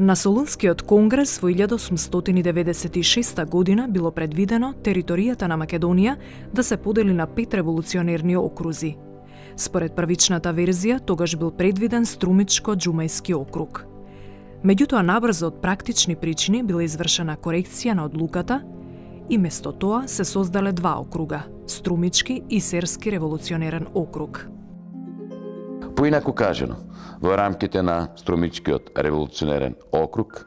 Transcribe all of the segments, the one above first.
На Солунскиот конгрес во 1896 година било предвидено територијата на Македонија да се подели на 5 револуционерни окрузи. Според првичната верзија, тогаш бил предвиден Струмичко-џумајски округ. Меѓутоа, набрзо од практични причини била извршена корекција на одлуката и место тоа се создале 2 округа – Струмички и Серски револуционерен округ. Поинаку кажено, во рамките на Струмичкиот револуционерен округ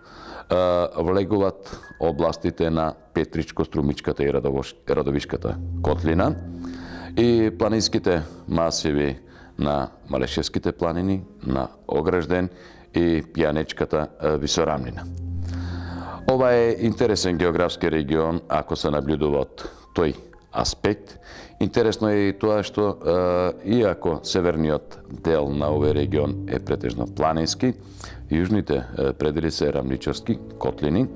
влегуваат областите на Петричко-Струмичката и Радовишката котлина и планинските масиви на Малешевските планини, на Огражден и Пијанечката висорамнина. Ова е интересен географски регион ако се наблюдува од тој аспект. Интересно е и тоа што иако северниот дел на овој регион е претежно планински, јужните предели се рамничарски котлини.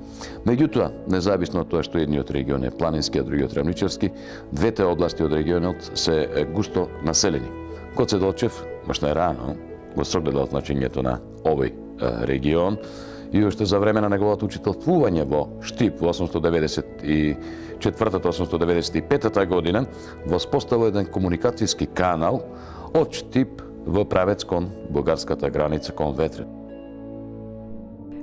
Меѓутоа, независно од тоа што едниот регион е планински, а другиот рамничарски, двете области од регионот се густо населени. Гоце Делчев, баш рано, го согледа значењето на овој регион и уште за време на неговото учителствување во Штип во 894-895 година воспоставил еден комуникацијски канал од Штип во правец кон бугарската граница кон Ветрен.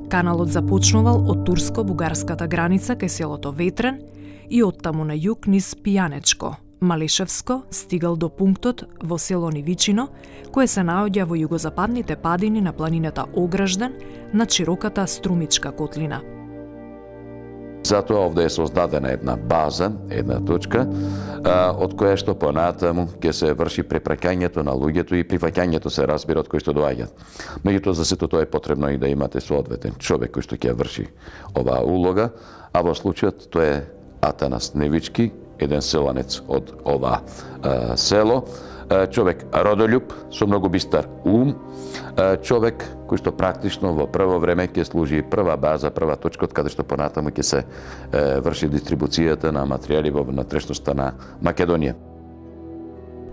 Каналот започнувал од турско-бугарската граница кај селото Ветрен и оттаму на југ низ Пијанечко, Малешевско, стигал до пунктот во село Нивичино, кое се наоѓа во југозападните падини на планината Огражден над широката Струмичка котлина. Затоа овде е создадена една база, една точка, од која што понатаму ќе се врши препраќањето на луѓето и прифаќањето се разбира од кои што доаѓаат. Меѓутоа за сето тоа е потребно и да имате соодветен човек кој што ќе врши оваа улога, а во случајот тоа е Атанас Невички, еден селанец од ова село, човек родолюб со многу бистар ум, човек кој што практично во прво време ќе служи прва база, прва точка од каде што понатаму ќе се врши дистрибуцијата на материјали во внатрешноста на Македонија.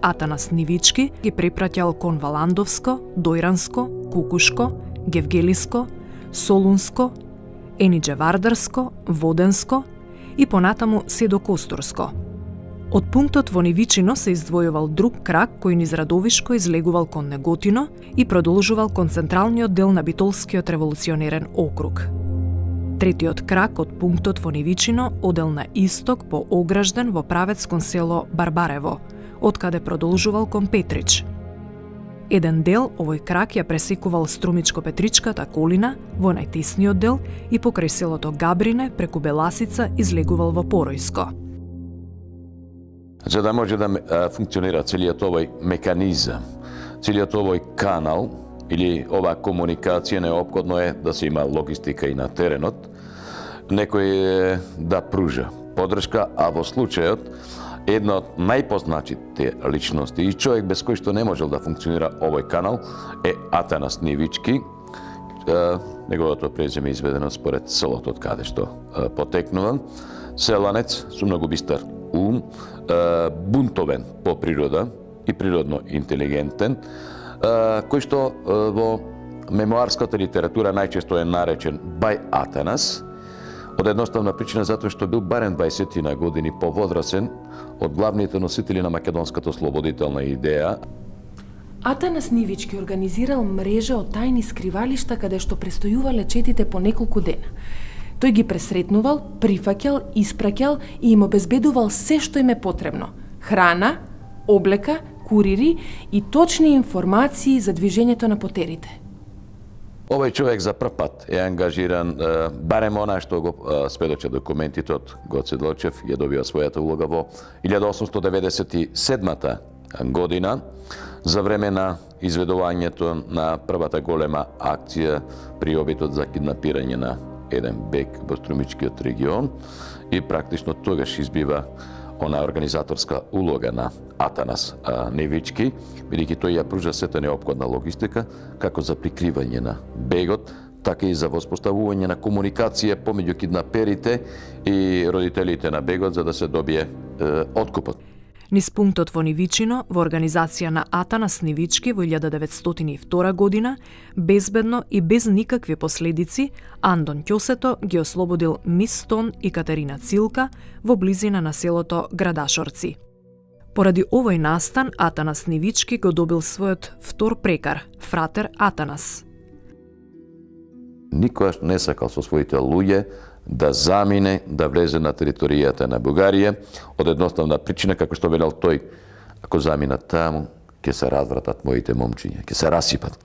Атанас Нивички ги препраќал кон Валандовско, Дојранско, Кукушко, Гевгелиско, Солунско, Енидже-Вардарско, Воденско и понатаму се до Костурско. Од пунктот во Нивичино се издвојувал друг крак кој низ Радовишко излегувал кон Неготино и продолжувал кон централниот дел на Битолскиот револуционерен округ. Третиот крак од пунктот во Нивичино одел на исток по Огражден во правец кон село Барбарево, од каде продолжувал кон Петрич. Еден дел овој крак ја пресекувал Струмичко-Петричката колина во најтесниот дел и покрај селото Габрине преку Беласица излегувал во Поројско. За да може да функционира целиот овој механизам, целиот овој канал или оваа комуникација, неопходно е да се има логистика и на теренот, некој да пружа поддршка, а во случајот една од најпознатите личности и човек без кој што не можел да функционира овој канал е Атанас Нивички. Неговото презиме е изведено според селото од каде што потекнува. Селанец со многу бистар ум, бунтовен по природа и природно интелигентен, кој што во мемуарската литература најчесто е наречен Бај Атанас, од едноставна причина затоа што бил барем 20 на години поводрасен од главните носители на македонската ослободителна идеја. Атанас Нивички организирал мрежа од тајни скривалишта каде што престојувале четите по неколку дена. Тој ги пресретнувал, прифаќал, испраќал и им обезбедувал се што им е потребно. Храна, облека, курири и точни информации за движењето на потерите. Овој човек за прв пат е ангажиран, барем она што го сведочат документите од Гоце Делчев, ја добива својата улога во 1897 година, за време на изведувањето на првата голема акција при обидот за киднапирање на еден бег во Струмичкиот регион и практично тогаш избива она организаторска улога на Атанас Невички, бидејќи тој ја пружа сета неопходна логистика, како за прикривање на бегот, така и за воспоставување на комуникација помеѓу киднаперите и родителите на бегот за да се добие откупот. Низ пунктот во Нивичино, во организација на Атанас Нивички во 1902 година, безбедно и без никакви последици, Андон Ќосето ги ослободил Мис Стон и Катерина Цилка во близина на селото Градашорци. Поради овој настан, Атанас Нивички го добил својот втор прекар, фратер Атанас. Никогаш не сакал со своите луѓе да замине, да влезе на територијата на Бугарија, од едноставна причина, како што велел тој, ако заминат таму, ќе се развратат моите момчиња, ќе се расипат.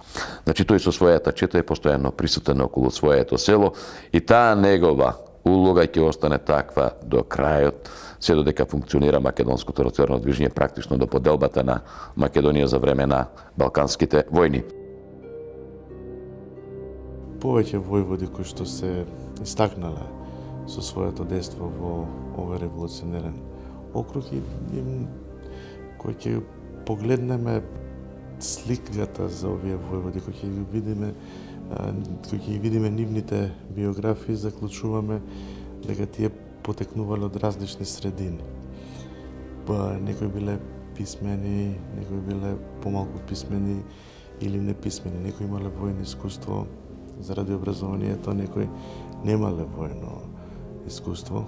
Значи, тој со својата чета е постојано присутен околу своето село и таа негова улога ќе остане таква до крајот, се додека функционира македонското револуционарно движење, практично до поделбата на Македонија за време на Балканските војни. Повеќе војводи кои што се истакнале со своето дејство во овој револуционерен округ и кој ќе погледнеме сликата за овие војводи, кој ќе ги видиме нивните биографии, заклучуваме дека тие потекнувале од различни средини. Некои биле писмени, некои биле помалку писмени или неписмени, некои имале војно искуство заради образованието, некои немале војно искуство.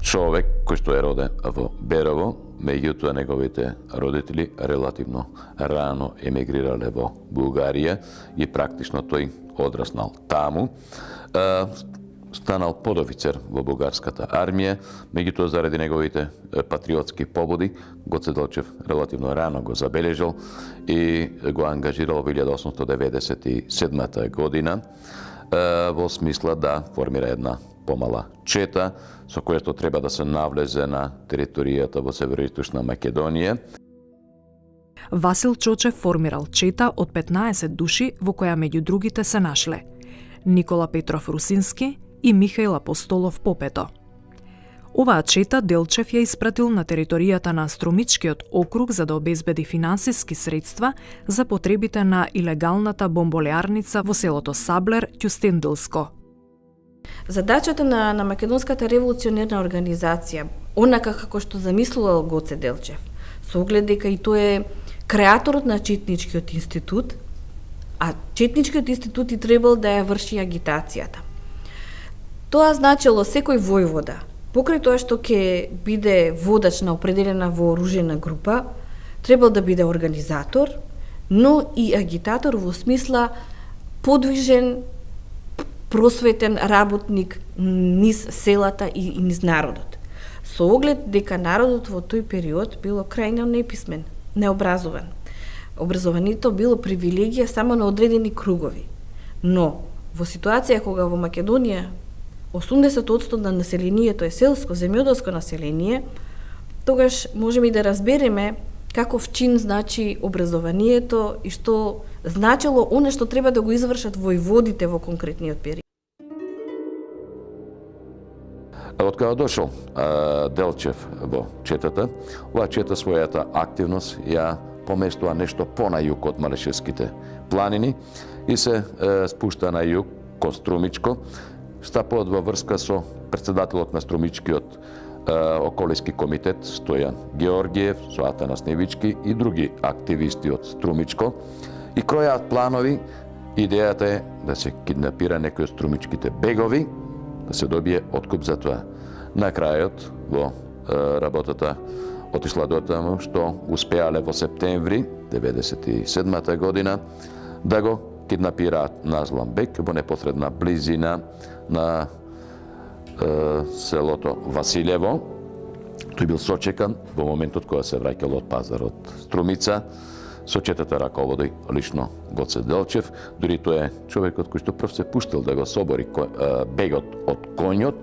Човек кој што е роден во Берово, меѓутоа неговите родители релативно рано емигрирале во Бугарија и практично тој одраснал таму. Станал подофицер во бугарската армија, меѓутоа заради неговите патриотски побуди, Гоце Делчев релативно рано го забележал и го ангажирал во 1897 година во смисла да формира една помала чета со која што треба да се навлезе на територијата во североисточна Македонија. Васил Чочев формирал чета од 15 души во која меѓу другите се нашле Никола Петров Русински и Михаил Апостолов Попето. Оваа чета Делчев ја испратил на територијата на Струмичкиот округ за да обезбеди финансиски средства за потребите на илегалната бомболеарница во селото Саблер, Ќустендилско. Задачата на Македонската револуционерна организација, онака како што замислувал Гоце Делчев, со оглед дека и тој е креаторот на Четничкиот институт, а Четничкиот институт и требал да ја врши агитацијата. Тоа значило секој војвода, покрај тоа што ќе биде водач на определена вооружена група, требал да биде организатор, но и агитатор во смисла подвижен, просветен работник низ селата и низ народот. Со оглед дека народот во тој период било крајно неписмен, необразован. Образованието било привилегија само на одредени кругови. Но во ситуација кога во Македонија 80% на населението е селско, земјоделско население, тогаш можеме и да разбереме каков чин значи образованието и што значило оно што треба да го извршат војводите во конкретниот период. Од кога дошол Делчев во четата, оваа чета својата активност ја поместува нешто на југ од Малешевските планини и се спушта на југ кон Струмичко, стапуваат во врска со председателот на Струмичкиот околиски комитет Стојан Георгиев, со Атанас Нивички и други активисти од Струмичко и кројаат планови. Идејата е да се киднапира некој од струмичките бегови, да се добие откуп за тоа. На крајот во работата отишла до таму што успеале во септември 1997 година да го киднапираат Назлан Бек во непосредна близина на селото Василево. Тој бил сочекан во моментот кога се враќал од пазарот Струмица. Сочетата раководи лично Гоце Делчев, дури тој е човекот кој што прв се пуштил да го собори бегот од конјот,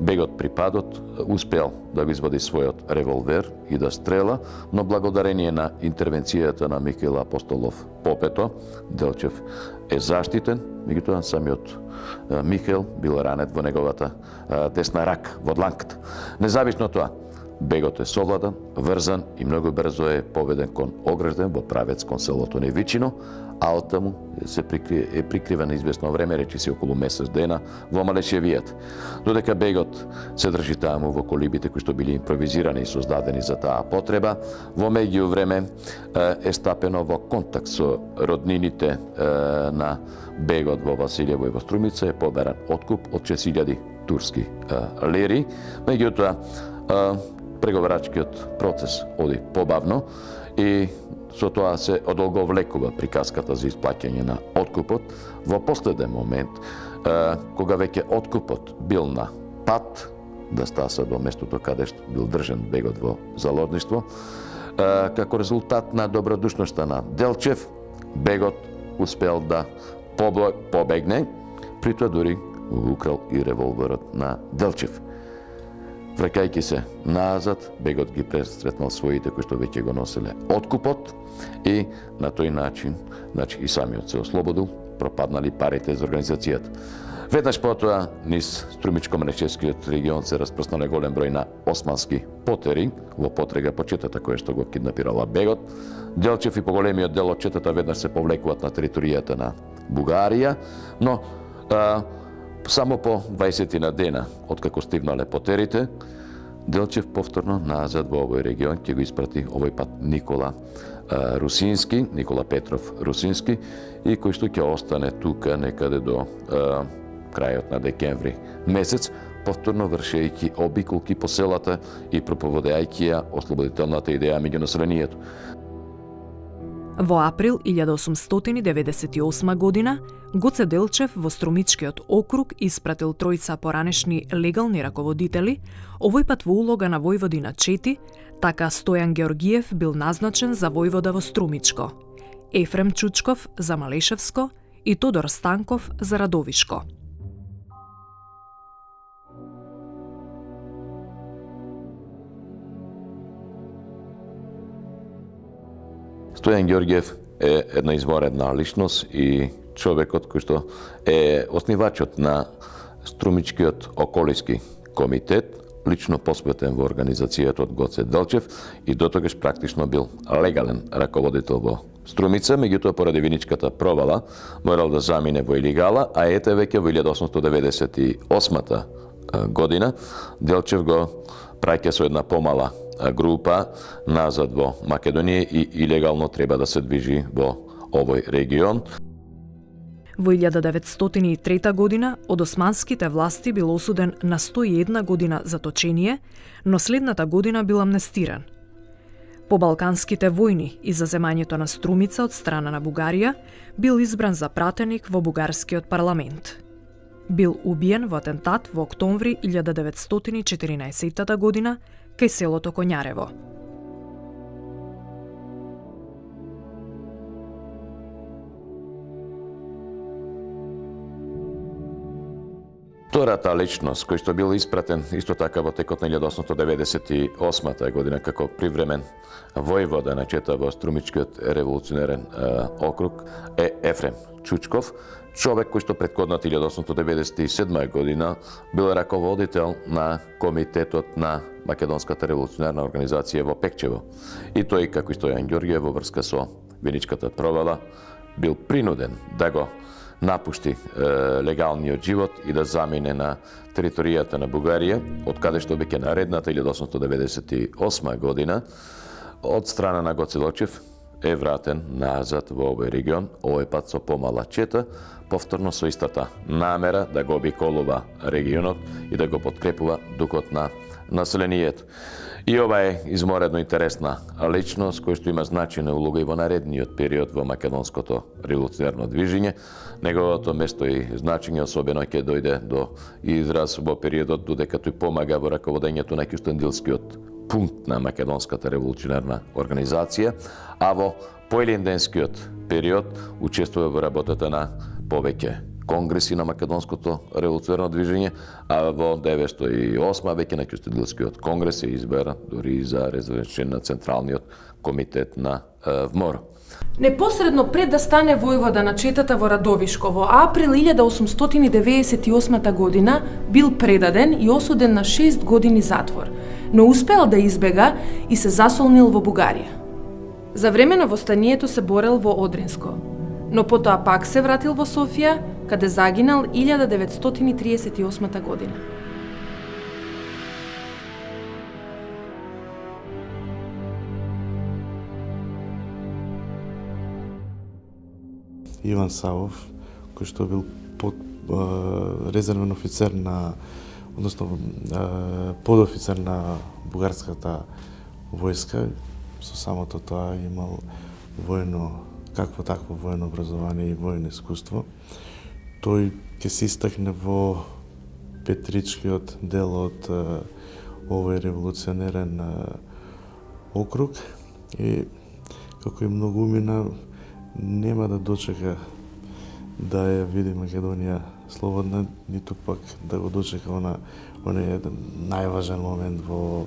бегот при падот, успеал да го извади својот револвер и да стрела, но благодарение на интервенцијата на Михаил Апостолов Попето, Делчев е заштитен, меѓутоа самиот Михаил бил ранет во неговата десна рака, во дланката. Независно тоа, бегот е совладан, врзан и многу брзо е поведен кон огражден во правец кон селото Невичино, а оттаму е прикривен известно време, речиси околу месец дена, во Малешевијат. Додека бегот се држи таму во колибите кои што били импровизирани и создадени за таа потреба, во меѓувреме е стапено во контакт со роднините на бегот во Василјево и во Струмица, е поберан откуп од 6000 турски лири. Меѓутоа, преговарачкиот процес оди побавно и со тоа се одолговлекува приказката за исплаќање на откупот. Во последен момент, кога веќе откупот бил на пат да стаса до местото каде што бил држан бегот во заложништво, како резултат на добродушноста на Делчев, бегот успел да побегне, при тоа дури украл и револверот на Делчев. Враќајќи се назад, бегот ги пресретнал своите кои што веќе го носеле откупот и на тој начин, и самиот се ослободил, пропаднали парите за организацијата. Веднаш потоа, низ Струмичко-Мречевскиот регион се распространал голем број на османски потери во потрега по четата која што го киднапирала бегот. Делчев и поголемиот дел од четата веднаш се повлекуваат на територијата на Бугарија, но само по 20 на дена, откако стигнале потерите, Делчев повторно назад во овој регион ќе го испрати овој пат Никола Петров Русински, и кој што ќе остане тука некаде до крајот на декември месец, повторно вршејќи обиколки по селата и проповедајќи ја ослободителната идеја меѓу населението. Во април 1898 година, Гоце Делчев во Струмичкиот округ испратил тројца поранешни легални раководители, овој пат во улога на војводина Чети, така Стојан Георгиев бил назначен за војвода во Струмичко, Ефрем Чучков за Малешевско и Тодор Станков за Радовишко. Стојан Георгиев е една изворедна личност и човекот кој што е основачот на Струмичкиот околиски комитет, лично посветен во организацијата од Гоце Делчев и дотогаш практично бил легален раководител во Струмица, меѓутоа поради виничката провала морал да замине во илегала, а ете веќе во 1898 година Делчев го праќа со една помала група назад во Македонија и илегално треба да се движи во овој регион. Во 1903 година од османските власти бил осуден на 101 година заточение, но следната година бил амнестиран. По Балканските војни и за земањето на Струмица од страна на Бугарија бил избран за пратеник во бугарскиот парламент. Бил убиен во атентат во октомври 1914 година кај селото Коњарево. Втората личност, кој што бил испратен исто така во текот на 1898 година како привремен војвода на Чета во Струмичкиот револуционерен округ, е Ефрем Чучков, човек кој што претходната 1897 година бил раководител на комитетот на Македонската револуционерна организација во Пекчево. И тој, како и Стојан Ѓорѓиев, во врска со виничката провала, бил принуден да го напушти легалниот живот и да замине на територијата на Бугарија, од каде што веќе наредната 1898 година од страна на Гоце Делчев е вратен назад во овој регион, овој пат со помала чета, повторно со истата намера да го обиколува регионот и да го подкрепува духот на населението. И ова е изморедно интересна личност кој што има значајна улога и во наредниот период во македонското револуционерно движење. Неговото место и значење особено ќе дојде до израз во периодот додека тој помага во раководењето на Кюстендилскиот пункт на Македонската револуционерна организација, а во поелинденскиот период учествува во работата на повеќе конгреси на Македонското револуционерно движење, а во 1908 веќе на Кюстендилскиот конгрес е избран дури за разрешен на Централниот комитет на ВМОР. Непосредно пред да стане војвода на Четата во Радовишко, во април 1898 година бил предаден и осуден на 6 години затвор. но успеал да избега и се засолнил во Бугарија. За време на востанието се борел во Одринско, но потоа пак се вратил во Софија, каде загинал 1938 година. Иван Савов, кој што бил резервен офицер односно подофицер на бугарската војска, со самото тоа имал такво воено образование и воено искуство. Тој ќе се истакне во Петричкиот дел од овој револуционерен округ и како и многумина нема да дочека да ја види Македонија слободна, ниту пак да го дочека оној најважен момент во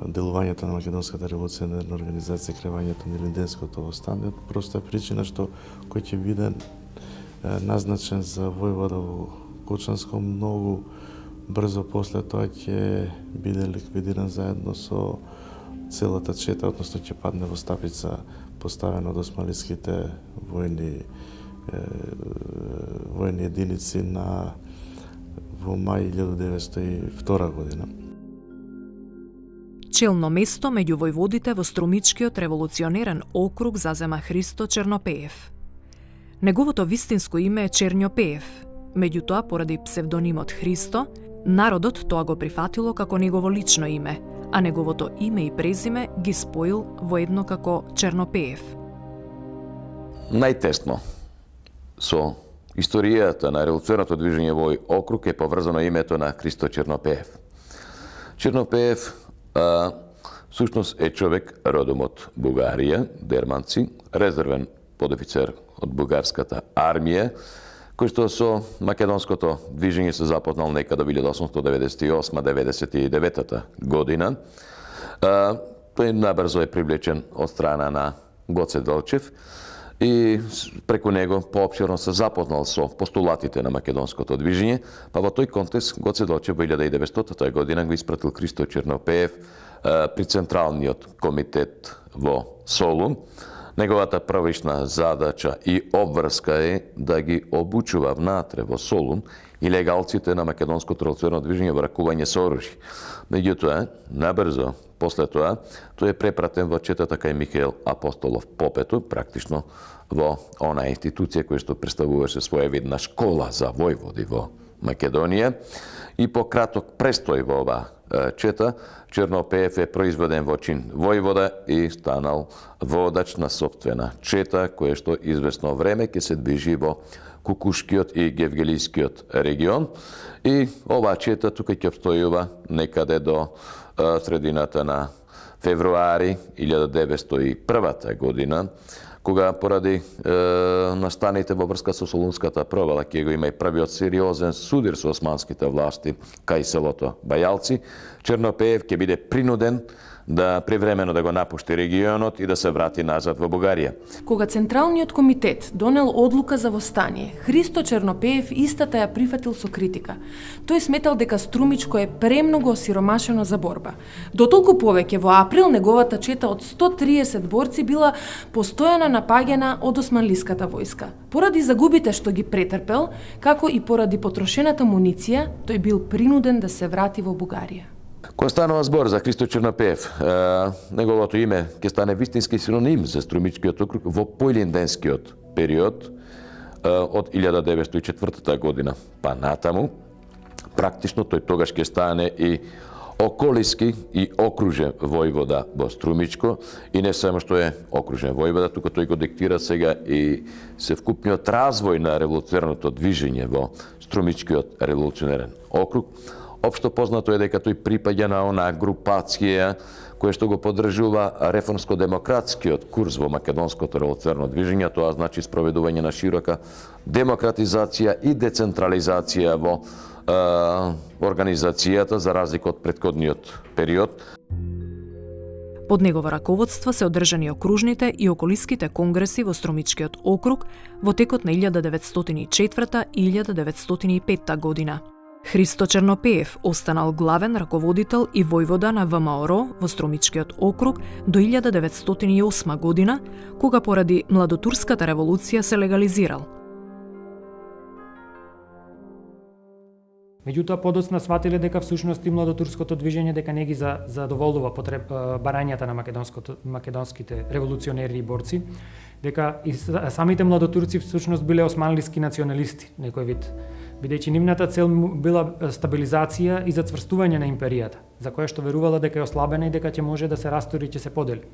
делувањето на Македонската револуционерна организација, кревањето на Илинденското востание, од проста причина што кој ќе биде назначен за војвода во Кочанско, многу брзо после тоа ќе биде ликвидиран заедно со целата чета, односно ќе падне во стапица поставено од османлиските војни единици во мај 1902 година. Челно место меѓу војводите во Струмичкиот револуционерен округ зазема Христо Чернопеев. Неговото вистинско име е Черњопеев, меѓутоа поради псевдонимот Христо, народот тоа го прифатило како негово лично име, а неговото име и презиме ги споил во едно како Чернопеев. Најтесно со историјата на револуционарното движење во овој округ е поврзано името на Христо Чернопеев. Чернопеев всушност е човек родом од Бугарија, Дерманци, резервен подофицер од бугарската армија, кој што со македонското движење се запознал некаде во 1898-99 година. Тој набрзо е привлечен од страна на Гоце Делчев и преку него поопширно се запознал со постулатите на македонското движење, па во тој контекст Гоце Делчев во 1900 година го испратил Христо Чернопеев при Централниот комитет во Солун. Неговата првична задача и обврска е да ги обучува внатре во Солун илегалците на македонското револуционарно движење во ракување со оружје. Меѓутоа, набрзо после тоа, тој е препратен во четата кај Михаил Апостолов Попето, практично во онаа институција која што представуваше своевидна школа за војводи во Македонија. И по краток престој во оваа чета, Чернопеев е произведен во чин војвода и станал водач на сопствена чета, која што известно време ќе се движи во Кукушкиот и Гевгелискиот регион. И оваа чета тука ќе обстојува некаде до средината на февруари 1901 година, кога поради настаните во врска со Солунската провала ќе го има и првиот сериозен судир со османските власти кај селото Бајалци, Чернопеев ќе биде принуден да привремено да го напушти регионот и да се врати назад во Бугарија. Кога Централниот комитет донел одлука за востание, Христо Чернопеев истата ја прифатил со критика. Тој сметал дека Струмичко е премногу осиромашено за борба. Дотолку повеќе во април неговата чета од 130 борци била постојано напаѓана од османлиската војска. Поради загубите што ги претрпел, како и поради потрошената муниција, тој бил принуден да се врати во Бугарија. Кога станува збор за Христо Чернопеев, неговото име ќе стане вистински синоним за Струмичкиот округ во поилинденскиот период од 1904 година па натаму. Практично тој тогаш ќе стане и околиски и окружен војвода во Струмичко, и не само што е окружен војвода, туку тој го диктира сега и севкупниот развој на револуционарното движење во Струмичкиот револуционерен округ. Општо познато е дека тој припаѓа на онаа групација која што го поддржува реформско-демократскиот курс во македонското револуционарно движење, тоа значи спроведување на широка демократизација и децентрализација во организацијата за разлика од претходниот период. Под негово раководство се одржани окружните и околиските конгреси во Струмичкиот округ во текот на 1904 и 1905 година. Христо Чернопеев останал главен раководител и војвода на ВМРО во Струмичкиот округ до 1908 година, кога поради младотурската револуција се легализирал. Меѓутоа подоцна сватиле дека всушност и младотурското движење дека не ги задоволува барањата на македонските револуционери и борци, дека и самите младотурци всушност биле османлиски националисти, некој вид, бидејќи нивната цел била стабилизација и зацврстување на империјата, за која што верувала дека е ослабена и дека ќе може да се растури и ќе се подели.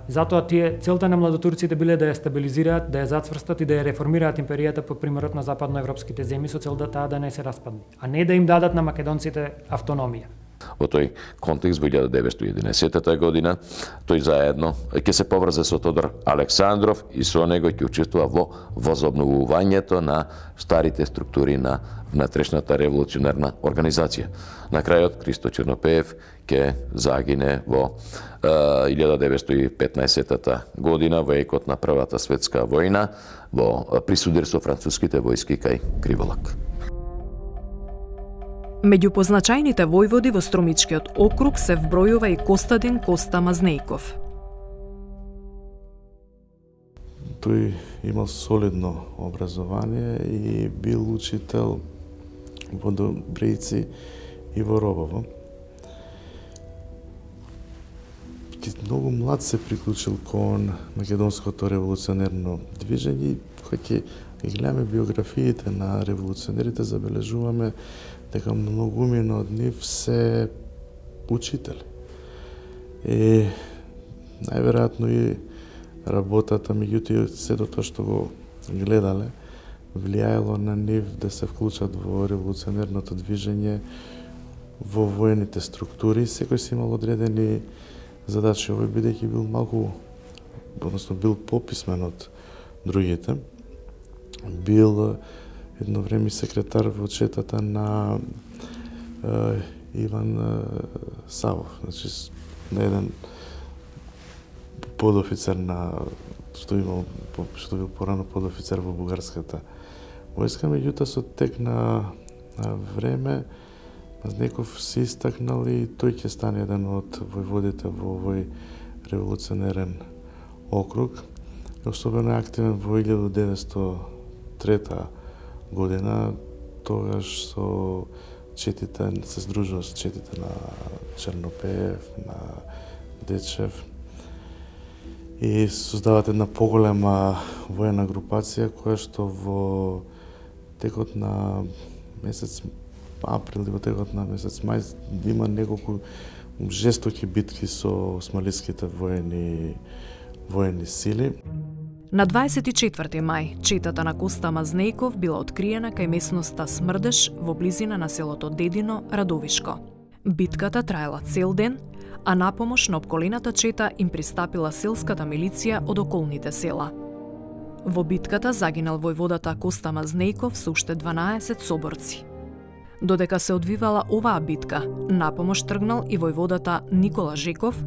Затоа целта на младотурците биле да ја стабилизираат, да ја зацврстат и да ја реформираат империјата по примерот на западноевропските земји со цел да таа да не се распадне, а не да им дадат на македонците автономија. Во тој контекст во 1911 година тој заедно ќе се поврзе со Тодор Александров и со него ќе учествува во возобновувањето на старите структури на внатрешната револуционерна организација. На крајот Христо Чернопеев ќе загине во 1915 година во екот на Првата светска војна во присудир со француските војски кај Криволак. Меѓу позначајните војводи во Струмичкиот округ се вбројува и Костадин Коста Мазнејков. Тој имал солидно образование и бил учител во Добријци и во Робово. Многу млад се приклучил кон македонското револуционерно движење и кога ќе гледаме биографиите на револуционерите, забележуваме дека многумина од нив се учители. И најверојатно и работата, меѓутоа сето тоа што го гледале, влијаело на нив да се вклучат во револуционерното движење, во воените структури. Секој си имал одредени задачи, овој бидејќи бил малку, односно бил пописмен од другите. Бил едно време секретар во четата на Иван Савов, значи на еден подофицер на што бил порано подофицер во бугарската војска, меѓутоа со тек на време Мазнеков се истакнал и тој ќе стане еден од војводите во овој револуционерен округ. Особено активен во 1903 година, тогаш со четите, се здружува со четите на Чернопеев, на Дечев и создават една поголема воена групација која што во текот на месец април и во текот на месец мај има неколку жестоки битки со османлиските воени сили. На 24 мај, четата на Коста Мазнејков била откриена кај местноста Смрдеш во близина на селото Дедино, Радовишко. Битката траела цел ден, а на помош на опколената чета им пристапила селската милиција од околните села. Во битката загинал војводата Коста Мазнејков со уште 12 соборци. Додека се одвивала оваа битка, на помош тргнал и војводата Никола Жеков,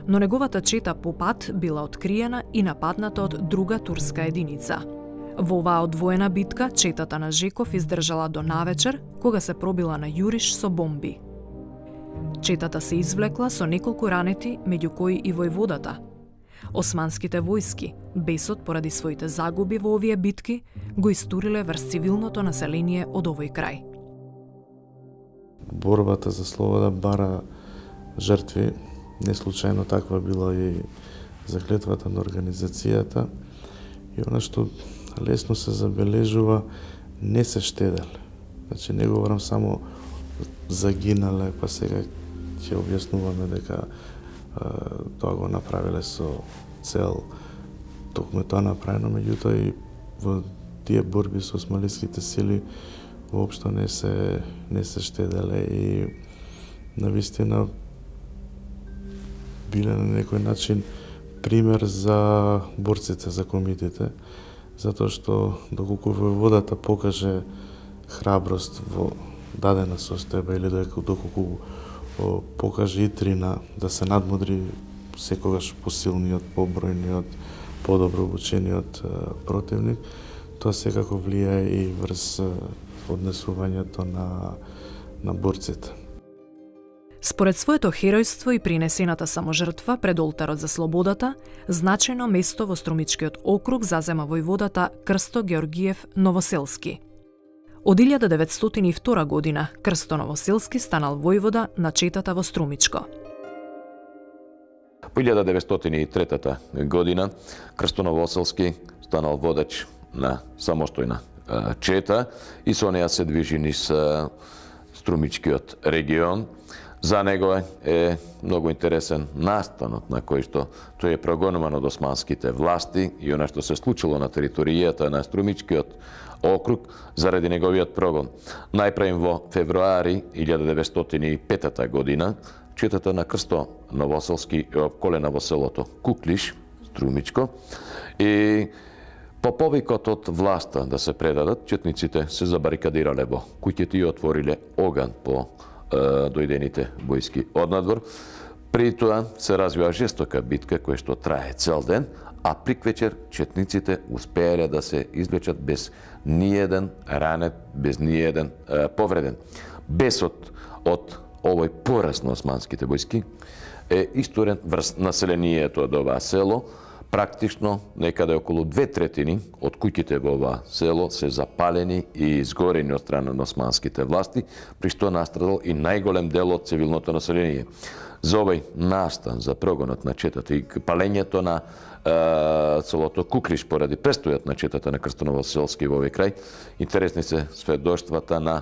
но неговата чета по пат била откриена и нападната од друга турска единица. Во оваа одвоена битка, четата на Жеков издржала до навечер, кога се пробила на јуриш со бомби. Четата се извлекла со неколку ранети, меѓу кои и војводата. Османските војски, бесот поради своите загуби во овие битки, го истуриле врз цивилното население од овој крај. Борбата за слобода бара жртви, не случајно таква била и заклетвата на организацијата и она што лесно се забележува, не се штеделе. Значи не говорам само загинале, па сега ќе објаснуваме дека тоа го направиле со цел токму тоа направено, меѓутоа и во тие борби со османлиските сили воопшто не се штеделе и навистина биле на некој начин пример за борците, за комитите, затоа што доколку војводата покаже храброст во дадена состојба или доколку покаже итрина да се надмудри секогаш посилниот, побројниот, подобро обучениот противник, тоа секако влијае и врз однесувањето на борците. Според своето херојство и принесената саможртва пред олтарот за слободата, значајно место во Струмичкиот округ зазема војводата Крсто Георгиев Новоселски. Од 1902 година Крсто Новоселски станал војвода на четата во Струмичко. По 1903 година Крсто Новоселски станал водач на самостојна чета и со неја се движи низ Струмичкиот регион. За него е многу интересен настанот на кој што тој е прогонуван од османските власти и она што се случило на територијата на Струмичкиот округ заради неговиот прогон. Најпрем во февруари 1905 година четата на Крсто Новоселски е обколена во селото Куклиш, Струмичко, и по повикот од власта да се предадат, четниците се забарикадирале во куќите и отвориле оган по дојдените војски однадвор. При тоа се развива жестока битка која што трае цел ден, а приквечер четниците успеале да се извлечат без ниеден ранет, без ниеден повреден. Бесот од овој пораз на османските војски е исторен врз населението од ова село. Практично некаде околу 2/3 од куќите во ова село се запалени и изгорени од страна на османските власти, при што настрадал и најголем дел од цивилното население. За овој настан, за прогонот на четата и палењето на селото Куклиш поради престојот на четата на Крсто Новоселски во овој крај, интересни се сведоштвата на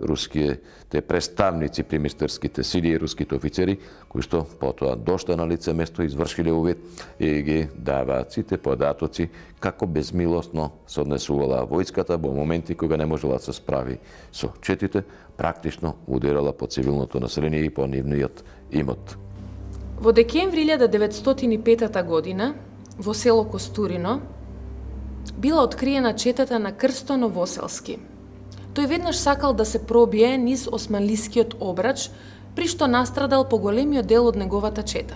руските представници, примистерските сили и руските офицери, кои што потоа дошла на лице место, извршиле увид и ги даваат сите податоци како безмилосно се однесувала војската во моменти кога не можела да се справи со четите, практично удирала по цивилното население и по нивниот имот. Во декември 1905 година, во село Костурино, била откриена четата на Крсто Новоселски. Тој веднаш сакал да се пробие низ османлискиот обрач, при што настрадал поголемиот дел од неговата чета.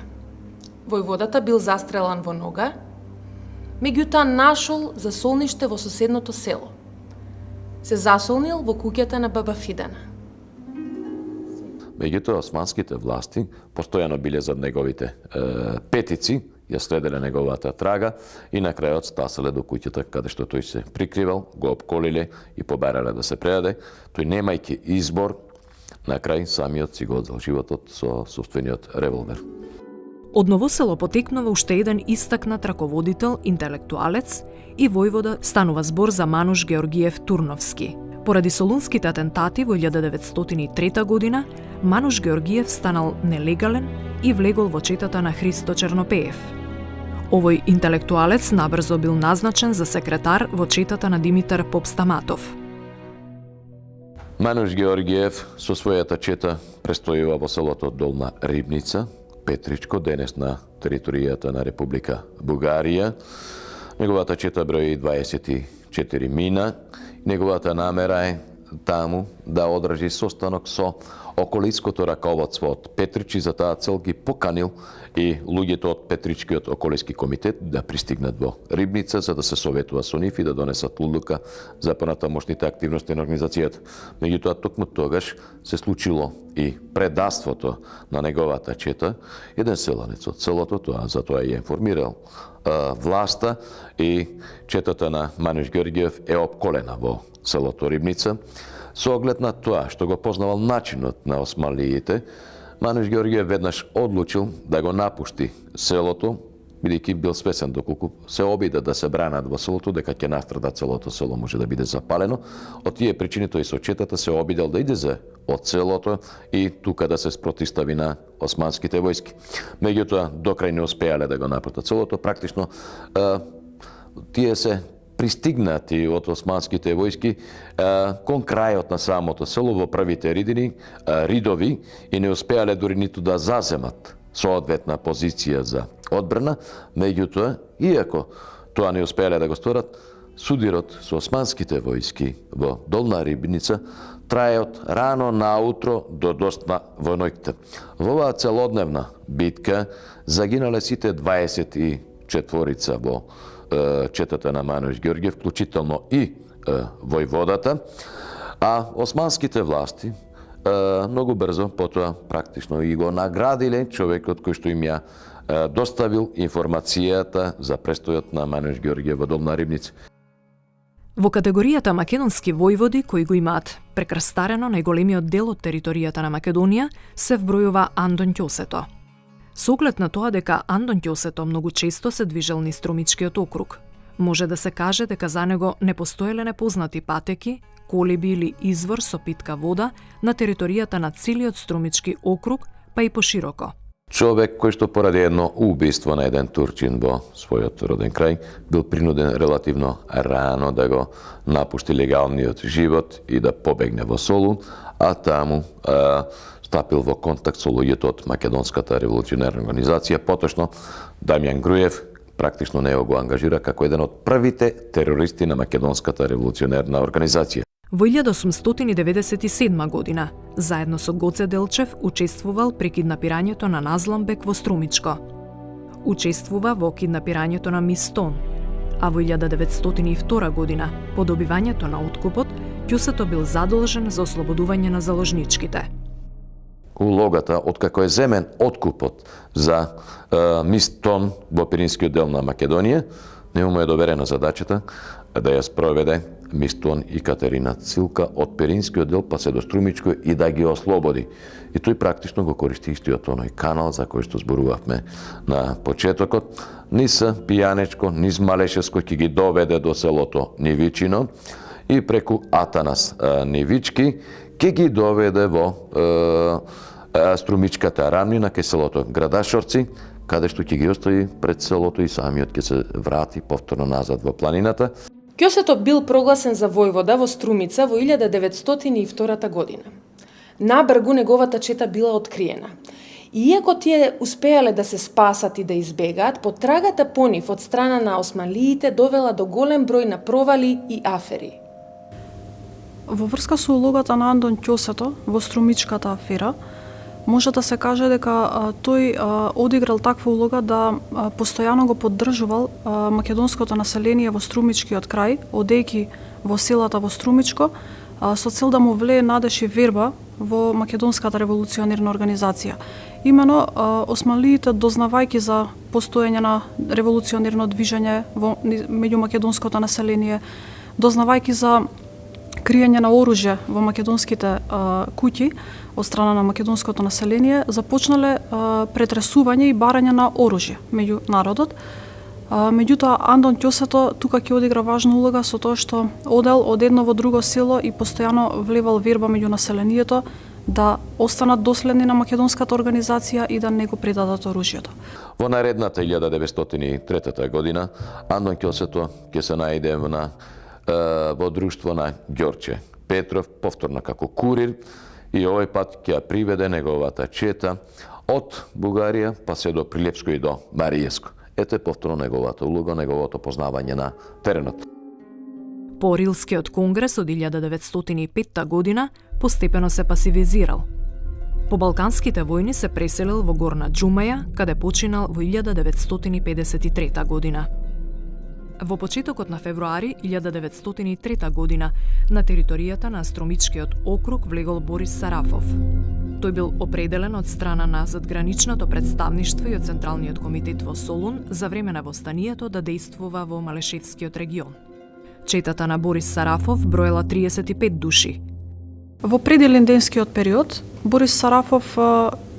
Војводата бил застрелан во нога, меѓутоа нашол засолниште во соседното село. Се засолнил во куќата на баба Фидана. Меѓутоа, османските власти постојано биле зад неговите петици, ја следеле неговата трага и на крајот стаселе до куќата каде што тој се прикривал, го обколиле и побарале да се предаде. Тој немајќи избор, на крај самиот си го одзел животот со собствениот револвер. Од Новосело потекнува уште еден истакнат раководител, интелектуалец и војвода, станува збор за Мануш Георгиев Турновски. Поради солунските атентати во 1903 година, Мануш Георгиев станал нелегален и влегол во четата на Христо Чернопеев. Овој интелектуалец набрзо бил назначен за секретар во четата на Димитар Попстаматов. Мануш Георгиев со својата чета престојува во селото Долна Рибница, Петричко, денес на територијата на Република Бугарија. Неговата чета брои 24 мина. Неговата намера е таму да одржи состанок со околиското раководство од Петрич и за таа цел ги поканил и луѓето од Петричкиот околиски комитет да пристигнат во Рибница за да се советува со нив и да донесат одлука за понатамошните активности на организацијата. Меѓутоа, токму тогаш се случило и предавството на неговата чета. Еден селанец од селото, за тоа ја информирал власта и четата на Мануш Георгиев е обколена во селото Рибница. Со оглед на тоа што го познавал начинот на османлиите, Мануш Георгиев веднаш одлучил да го напушти селото, бидејќи бил свесен доколку се обиде да се бранат во селото, дека ќе настрада целото село, може да биде запалено. Од тие причини тој со четата се обидел да иде од селото и тука да се спротистави на османските војски. Меѓутоа, докрај не успеале да го напуштат селото, практично тие се пристигнати од османските војски кон крајот на самото село во првите ридови и не успеале дури ниту да заземат соодветна позиција за одбрана, меѓутоа, иако тоа не успеале да го сторат, судирот со османските војски во Долна Рибница трае од рано наутро до доста во ноќта. Во оваа целодневна битка загинале сите 24 во четата на Мануш Георгиев, вклучително и војводата, а османските власти многу брзо потоа практично и го наградиле човекот кој што им ја доставил информацијата за престојот на Мануш Ѓорѓиев во Долна Рибница. Во категоријата македонски војводи кои го имаат прекрстарено најголемиот дел од територијата на Македонија се вбројува Андон Ќосето. Со оглед на тоа дека Андон Ќосето многу често се движел низ Струмичкиот округ, може да се каже дека за него не постоеле непознати патеки, колиби или извор со питка вода на територијата на целиот Струмички округ, па и пошироко. Човек кој што поради едно убиство на еден турчин во својот роден крај бил принуден релативно рано да го напушти легалниот живот и да побегне во Солун, а таму стапил во контакт со луѓето од Македонската револуционерна организација. Поточно Дамјан Груев практично него го ангажира како еден од првите терористи на Македонската револуционерна организација. Во 1897 година, заедно со Гоце Делчев, учествувал при киднапирањето на Назлан Бек во Струмичко. Учествува во киднапирањето на Мистон, а во 1902 година, по добивањето на откупот, Ќусето бил задолжен за ослободување на заложничките. Улогата, откако е земен откупот за Мистон во Пиринскиот дел на Македонија, нему му е доверена задачата да ја спроведе Мистон и Катерина Цилка од Пиринскиот дел па се до Струмичко и да ги ослободи. И тој практично го користи истиот оној канал за кој што зборувавме на почетокот. Низ Пијанечко, низ Малешевско ќе ги доведе до селото Нивичино и преку Атанас Нивички ќе ги доведе во Струмичката рамнина кај селото Градашорци, каде што ќе ги остави пред селото и самиот ќе се врати повторно назад во планината. Ќосето бил прогласен за војвода во Струмица во 1902 година. Набргу неговата чета била откриена. Иако тие успеале да се спасат и да избегаат, потрагата по нив од страна на османлиите довела до голем број на провали и афери. Во врска со улогата на Андон Ќосето во Струмичката афера, може да се каже дека тој одиграл таква улога да постојано го поддржувал македонското население во Струмичкиот крај, одејќи во селата во Струмичко, со цел да му влее надеж и верба во Македонската револуционерна организација. Имено, османлиите, дознавајќи за постоење на револуционерно движење меѓу македонското население, дознавајќи за криење на оружје во македонските куќи од страна на македонското население, започнале претресување и барање на оружје меѓу народот. Меѓутоа, Андон Ќосето тука ќе одигра важна улога со тоа што одел од едно во друго село и постојано влевал верба меѓу населението да останат доследни на македонската организација и да не го предадат оружјето. Во наредната 1903 година Андон Ќосето ќе се најде во друштво на Ѓорче Петров, повторно како курир, и овој пат ќе ја приведе неговата чета од Бугарија па се до Прилепско и до Маријеско. Ете повторно неговата улога, неговото познавање на теренот. По Рилскиот конгрес од 1905 година постепено се пасивизирал. По Балканските војни се преселил во Горна Џумаја, каде починал во 1953 година. Во почетокот на февруари 1903 година на територијата на Струмичкиот округ влегол Борис Сарафов. Тој бил определен од страна на задграничното представништво и од Централниот комитет во Солун за време на востанието да дејствува во Малешевскиот регион. Четата на Борис Сарафов броела 35 души. Во пределинденскиот период, Борис Сарафов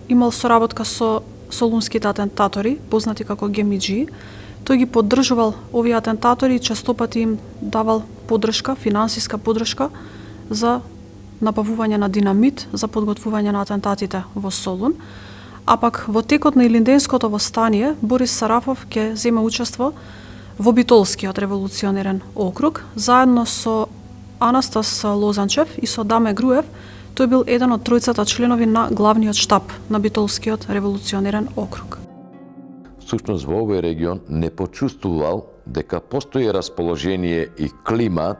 имал соработка со солунските атентатори, познати како ГМГ. Тој ги поддржувал овие атентатори и честопати им давал поддршка, финансиска поддршка за набавување на динамит за подготвување на атентатите во Солун. А пак во текот на Илинденското востание Борис Сарафов ќе земе учество во Битолскиот револуционерен округ заедно со Анастас Лозанчев и со Даме Груев. Тој бил еден од тројцата членови на главниот штаб на Битолскиот револуционерен округ. Всушност во овој регион не почувствувал дека постои расположение и клима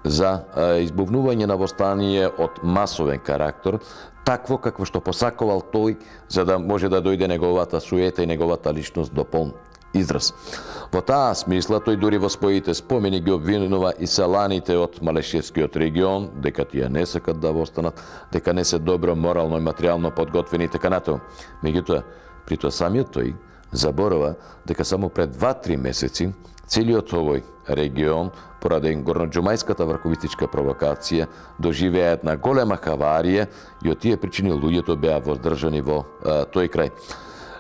за избувнување на востание од масовен карактер, такво какво што посакувал тој, за да може да дојде неговата суета и неговата личност до полн израз. Во таа смисла, тој дури во своите спомени ги обвинува и селаните од Малешевскиот регион, дека тие не сакат да останат, дека не се добро морално и материјално подготвени и така натаму. Меѓутоа, при тоа самиот тој заборава дека само пред 2-3 месеци целиот овој регион, поради горноџумајската врховистичка провокација, доживеа една голема хаварија и од тие причини луѓето беа воздржани во тој крај.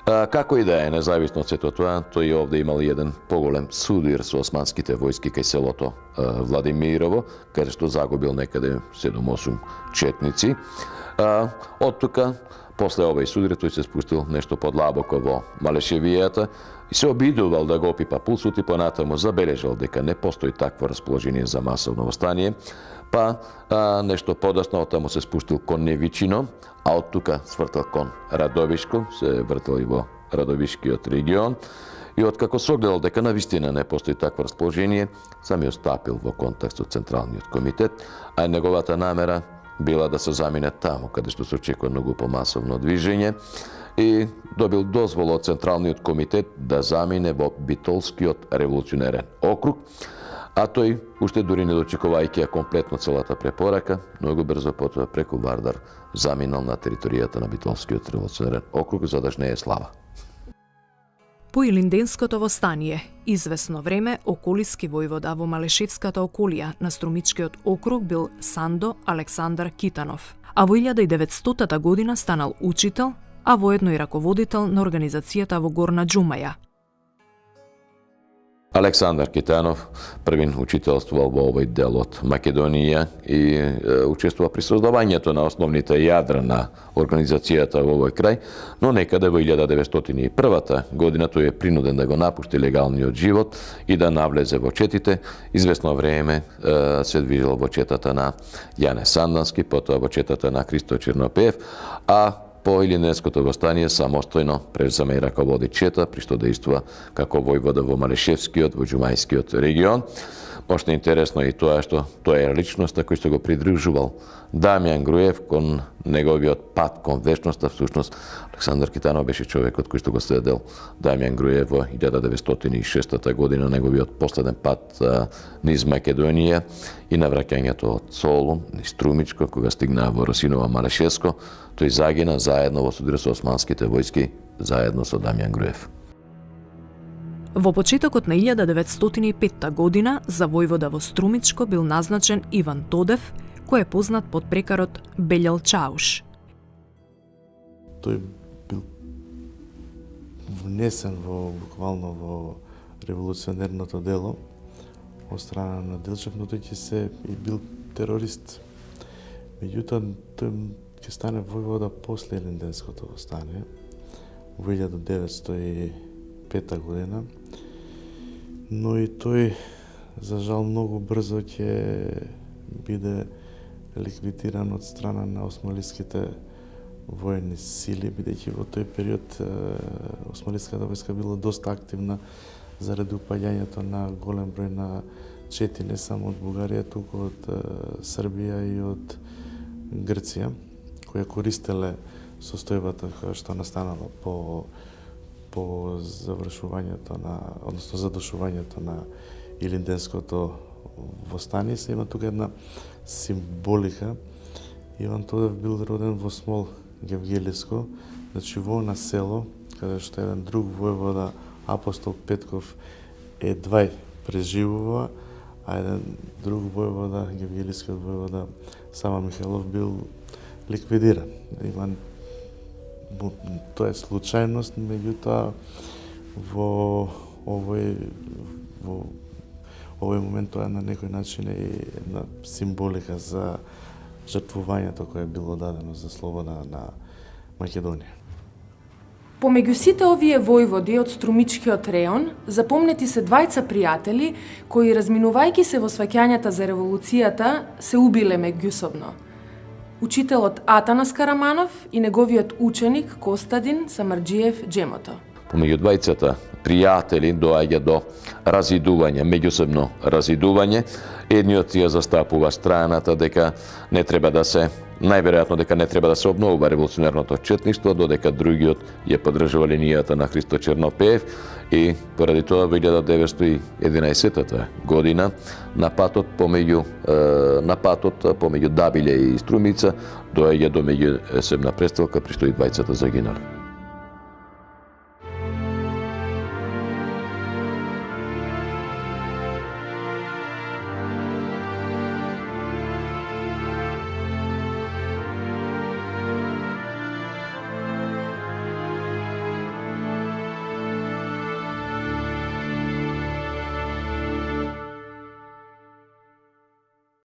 Како и да е, независно од сето тоа, тој овде имал еден поголем судир со османските војски кај селото Владимирово, каде што загубил некаде 7-8 четници. Од тука, после овој судир, тој се спустил нешто подлабоко во Малешевијата и се обидувал да го опипа пулсот и понатаму забележал дека не постои такво расположение за масовно востание, па нешто подасно таму се спустил кон Невичино, а од тука свртал кон Радовишко, се вртел и во Радовишкиот регион, и откако согледал дека навистина не постои такво расположение, самиот стапил во контакт со Централниот комитет, а неговата намера била да се замине таму, каде што се очекува многу помасовно движење, и добил дозвола од Централниот комитет да замине во Битолскиот револуционерен округ, а тој, уште дури не дочекувајќи комплетно целата препорака, многу брзо потоа преку Вардар заминал на територијата на Битолскиот револуционерен округ, за да жнее слава. По Илинденското востание, извесно време околиски војвода во Малешевската околија на Струмичкиот округ бил Сандо Александар Китанов, а во 1900 година станал учител, а воедно и раководител на организацијата во Горна Џумаја. Александар Китанов првин учителствувал во овој дел од Македонија и учествува при создавањето на основните јадра на организацијата во овој крај, но некаде во 1901 година тој е принуден да го напушти легалниот живот и да навлезе во четите. Известно време се движел во четата на Јане Сандански, потоа во четата на Христо Чернопеев, а по Илинденското востание самостојно превземе и раководи чета, при што действува како војвода во Малешевскиот, во Џумајскиот регион. Може интересно и тоа што тоа е личноста кој што го придружувал Дамјан Груев кон неговиот пат кон вечноста. Всушност, Александар Китанов беше човекот кој што го следел Дамјан Груев во 1906 година, неговиот последен пат низ Македонија и навраќањето од Солун, низ Струмичко, кога стигнаа во Росиново Малешевско, тој загина заедно во судир со османските војски, заедно со Дамјан Груев. Во почетокот на 1905 година за војвода во Струмичко бил назначен Иван Тодев, кој е познат под прекарот Белјал Чауш. Тој бил внесен буквално во револуционерното дело од страна на Делчев, но тој ќе се и бил терорист. Меѓутоа, тој ќе стане војвода после Илинденското востание во 1905 година, но и тој, за жал, многу брзо ќе биде ликвидиран од страна на османлиските воени сили, бидејќи во тој период османлиската војска била доста активна заради упаѓањето на голем број на чети, не само од Бугарија, туку од Србија и од Грција, која користеле состојбата која што настанала по завршувањето на, односно задушувањето на Илинденското востание. Се има тука една символика. Иван Тодев бил роден во Смол Гевгелиско, значи во на село, каде што еден друг војвода, апостол Петков, едвај преживува, а еден друг војвода, гевгелискиот војвода Сава Михаилов, бил ликвидиран. Тоа е случајност, меѓутоа во овој момент тоа на некој начин е една символика за жртвувањето кое било дадено за слобода на Македонија. Помеѓу сите овие војводи од Струмичкиот реон, запомнети се двајца пријатели кои, разминувајќи се во сваќањата за револуцијата, се убиле меѓусобно. Учителот Атанас Караманов и неговиот ученик Костадин Самарџиев Џемото. Помеѓу двајцата пријатели доаѓа до разидување, меѓусебно разидување. Едниот ја застапува страната дека не треба да се најверојатно дека не треба да се обновува револуционерното четништво, додека другиот ја поддржува линијата на Христо Чернопеев и поради тоа во 1911 година на патот помеѓу Дабиле и Струмица доаѓа до меѓусебна престрелка, при што и двајцата загинали.